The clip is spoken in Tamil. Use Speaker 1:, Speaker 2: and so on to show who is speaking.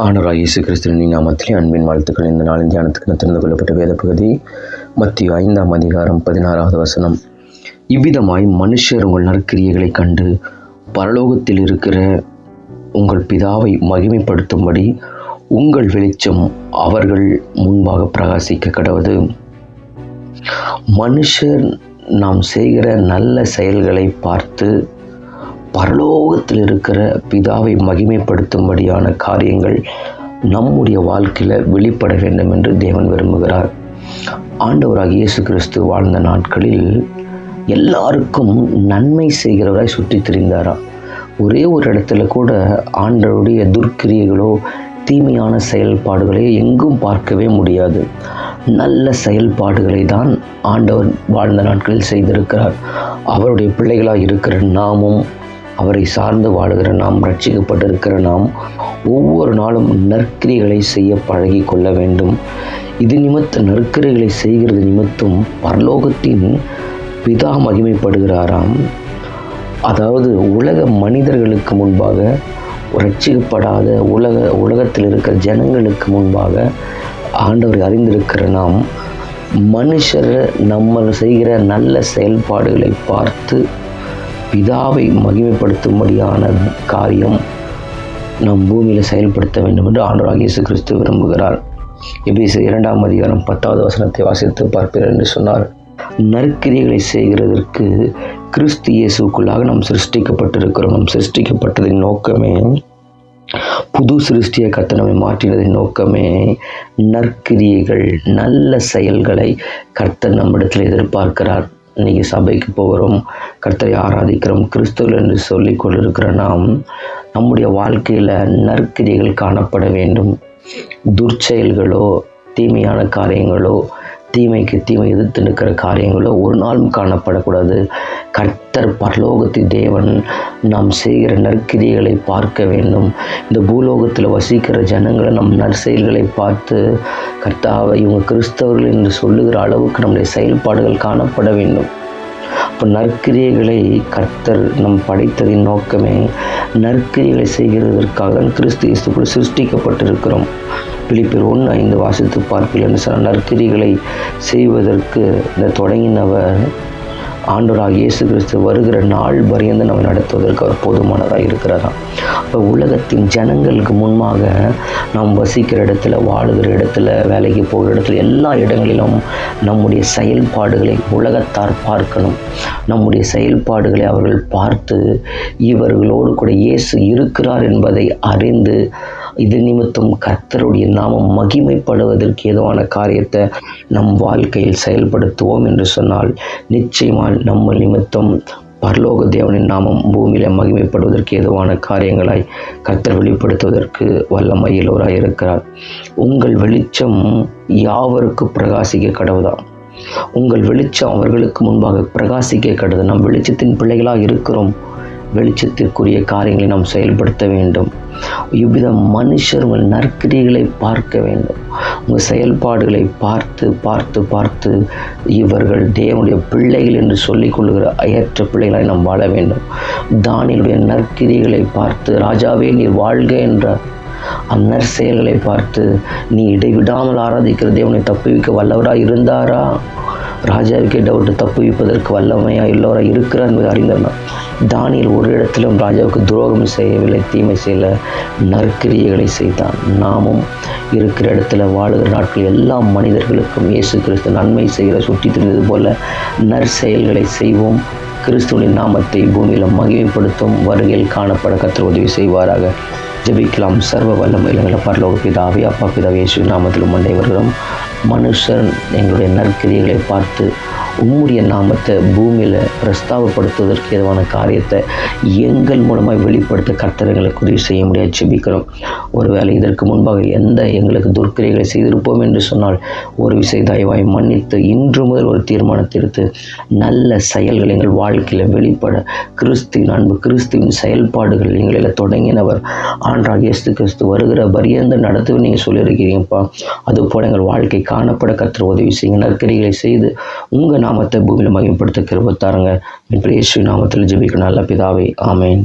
Speaker 1: ஆண்டவராகிய இயேசு கிறிஸ்துவின் நாமத்திலே அன்பின் வாழ்த்துக்கள். இந்த நாளின் தியானத்துக்கு தெரிந்து கொள்ளப்பட்ட வேத பகுதி மத்தேயு 5ஆம் அதிகாரம் 16வது வசனம். இவ்விதமாய் மனுஷர் உங்கள் நற்கிரியைகளைக் கண்டு பரலோகத்தில் இருக்கிற உங்கள் பிதாவை மகிமைப்படுத்தும்படி உங்கள் வெளிச்சம் அவர்கள் முன்பாக பிரகாசிக்க கடவது. மனுஷர் நாம் செய்கிற நல்ல செயல்களை பார்த்து பரலோகத்தில் இருக்கிற பிதாவை மகிமைப்படுத்தும்படியான காரியங்கள் நம்முடைய வாழ்க்கையில் வெளிப்பட வேண்டும் என்று தேவன் விரும்புகிறார். ஆண்டவராகிய இயேசு கிறிஸ்து வாழ்ந்த நாட்களில் எல்லாருக்கும் நன்மை செய்கிறவராய் சுற்றி திரிந்தாராம். ஒரே ஒரு இடத்துல கூட ஆண்டவருடைய துர்க்கிரியைகளோ தீமையான செயல்பாடுகளை எங்கும் பார்க்கவே முடியாது. நல்ல செயல்பாடுகளை தான் ஆண்டவர் வாழ்ந்த நாட்களில் செய்திருக்கிறார். அவருடைய பிள்ளைகளாக இருக்கிற நாமும், அவரை சார்ந்து வாழுகிற நாம், ரட்சிக்கப்பட்டிருக்கிற நாம் ஒவ்வொரு நாளும் நற்கிரிகளை செய்ய பழகி கொள்ள வேண்டும். இது நிமித்த நற்கிரிகளை செய்கிறது நிமித்தம் பரலோகத்தின் பிதா மகிமைப்படுகிறாராம். அதாவது உலக மனிதர்களுக்கு முன்பாக, ரட்சிக்கப்படாத உலகத்தில் இருக்கிற ஜனங்களுக்கு முன்பாக ஆண்டவரை அறிந்திருக்கிற நாம் மனுஷர் நம்ம செய்கிற நல்ல செயல்பாடுகளை பார்த்து பிதாவை மகிமைப்படுத்தும்படியான காரியம் நம் பூமியில் செயல்படுத்த வேண்டும் என்று ஆண்டவராகிய இயேசு கிறிஸ்து விரும்புகிறார். எபேசியர் 2ஆம் அதிகாரம் 10வது வசனத்தை வாசித்து பார்ப்பீர்கள் என்று சொன்னார். நற்கிரியைகளை செய்கிறதற்கு கிறிஸ்து இயேசுக்குள்ளாக நாம் சிருஷ்டிக்கப்பட்டிருக்கிறோம். நாம் சிருஷ்டிக்கப்பட்டதின் நோக்கமே, புது சிருஷ்டியை கர்த்தர் நம்மை மாற்றினதின் நோக்கமே நற்கிரியைகள், நல்ல செயல்களை கர்த்தர் நம்மிடத்தில் எதிர்பார்க்கிறார். இன்றைக்கி சபைக்கு போகிறோம், கர்த்தரை ஆராதிக்கிறோம், கிறிஸ்துவர்கள் என்று சொல்லிக் கொண்டிருக்கிற நாம் நம்முடைய வாழ்க்கையில் நற்கிரியைகள் காணப்பட வேண்டும். துர்ச்செயல்களோ, தீமையான காரியங்களோ, தீமைக்கு தீமை எதிர்த்து நிற்கிற காரியங்களோ ஒரு நாளும் காணப்படக்கூடாது. கர்த்தர் பரலோகத்தின் தேவன் நாம் செய்கிற நற்கிரியைகளை பார்க்க வேண்டும். இந்த பூலோகத்தில் வசிக்கிற ஜனங்களை நம் நற்செயல்களை பார்த்து கர்த்தாவை இவங்க கிறிஸ்தவர்கள் என்று சொல்லுகிற அளவுக்கு நம்முடைய செயல்பாடுகள் காணப்பட வேண்டும். இப்போ நற்கிரியைகளை கர்த்தர் நம் படைத்ததின் நோக்கமே நற்கிரியைகளை செய்கிறதற்காக தான் கிறிஸ்து இயேசுக்குள் சிருஷ்டிக்கப்பட்டிருக்கிறோம். பிலிப்பியர் 1:5 வாசித்து பார்ப்பீர்கள் என்று சொன்ன நற்கிரியைகளை செய்வதற்கு இந்த தொடங்கினவர் ஆண்டவராகிய இயேசு கிறிஸ்து வருகிற நாள் பரியந்து நம்ம நடத்துவதற்கு அவர் போதுமானவராக இருக்கிறாராம். இப்போ உலகத்தின் ஜனங்களுக்கு முன்பாக நாம் வசிக்கிற இடத்துல, வாழுகிற இடத்துல, வேலைக்கு போகிற இடத்துல, எல்லா இடங்களிலும் நம்முடைய செயல்பாடுகளை உலகத்தார் பார்க்கணும். நம்முடைய செயல்பாடுகளை அவர்கள் பார்த்து இவர்களோடு கூட இயேசு இருக்கிறார் என்பதை அறிந்து இது நிமித்தம் கர்த்தருடைய நாமம் மகிமைப்படுவதற்கு ஏதுவான காரியத்தை நம் வாழ்க்கையில் செயல்படுத்துவோம் என்று சொன்னால் நிச்சயமாக நம்ம நிமித்தம் பரலோக தேவனின் நாமம் பூமியில் மகிமைப்படுவதற்கு ஏதுவான காரியங்களாய் கர்த்தர் வெளிப்படுத்துவதற்கு வல்லமையுள்ளவராய் இருக்கிறார். உங்கள் வெளிச்சம் யாவருக்கு பிரகாசிக்க கடவுதான். உங்கள் வெளிச்சம் அவர்களுக்கு முன்பாக பிரகாசிக்க கடவுது. நாம் வெளிச்சத்தின் பிள்ளைகளாக இருக்கிறோம். வெளிச்சத்திற்குரிய காரியங்களை நாம் செயல்படுத்த வேண்டும். இவ்விதம் மனுஷர் உங்கள் நற்கிரியைகளை பார்க்க வேண்டும். உங்கள் செயல்பாடுகளை பார்த்து பார்த்து பார்த்து இவர்கள் தேவனுடைய பிள்ளைகள் என்று சொல்லிக் கொள்கிற அயற்ற பிள்ளைகளாய் நாம் வாழ வேண்டும். தானியேலுடைய நற்கிரியைகளை பார்த்து ராஜாவே நீர் வாழ்க என்ற அந்நற்செயல்களை பார்த்து நீ இடைவிடாமல் ஆராதிக்கிற தேவனை தப்புவிக்க வல்லவராக இருந்தாரா? ராஜாவுக்கே டவுட்டு, தப்புவிப்பதற்கு வல்லமையாக இல்லவராக இருக்கிறார் என்பதை அறிந்தார். தானியேல் ஒரு இடத்திலும் ராஜாவுக்கு துரோகம் செய்யவில்லை, தீமை செய்யல, நற்கிரியைகளை செய்தான். நாமும் இருக்கிற இடத்துல வாழுகிற நாட்கள் எல்லா மனிதர்களுக்கும் இயேசு கிறிஸ்து நன்மை செய்கிற சுற்றி திரிந்தது போல நற்செயல்களை செய்வோம். கிறிஸ்துவின் நாமத்தை பூமியில் மகிமைப்படுத்தும் வருகையில் காணப்பட கர்த்தர் உதவி செய்வாராக. ஜெபிக்கலாம். சர்வ வல்லமையில பரலோக பிதாவே, அப்பா பிதாவே, இயேசு நாமத்தில் மண்டை வருகிறோம். மனுஷன் எங்களுடைய நற்கிரியைகளை பார்த்து உம்முடைய நாமத்தை பூமியில் பிரஸ்தாபப்படுத்துவதற்கு ஏதுவான காரியத்தை எங்கள் மூலமாக வெளிப்படுத்த கர்த்தர் எங்களுக்கு உதவி செய்ய முடியாது ஜெபிக்கிறோம். ஒருவேளை இதற்கு முன்பாக எங்களுக்கு துர்க்கிரியைகளை செய்திருப்போம் என்று சொன்னால் ஒரு விசை தயவாய் மன்னித்து இன்று முதல் ஒரு தீர்மானத்தை எடுத்து நல்ல செயல்கள் எங்கள் வாழ்க்கையில் வெளிப்பட கிறிஸ்துவின் அன்பு, கிறிஸ்துவின் செயல்பாடுகள் எங்களில் தொடங்கினவர் ஆண்டவராகிய இயேசு கிறிஸ்து வருகிற பரியந்த நடத்துவே நீங்கள் சொல்லியிருக்கிறீங்கப்பா. அதுபோல் எங்கள் வாழ்க்கை காணப்பட கர்த்தர் உதவி செய்யுங்க. நற்கிரியைகளை செய்து உங்கள் நாமத்தை பூமியில் மகிமைப்படுத்த கிருபை தாருங்க. இயேசுவின் நாமத்தில் ஜெபிக்கிறேன் நல்ல பிதாவே, ஆமென்.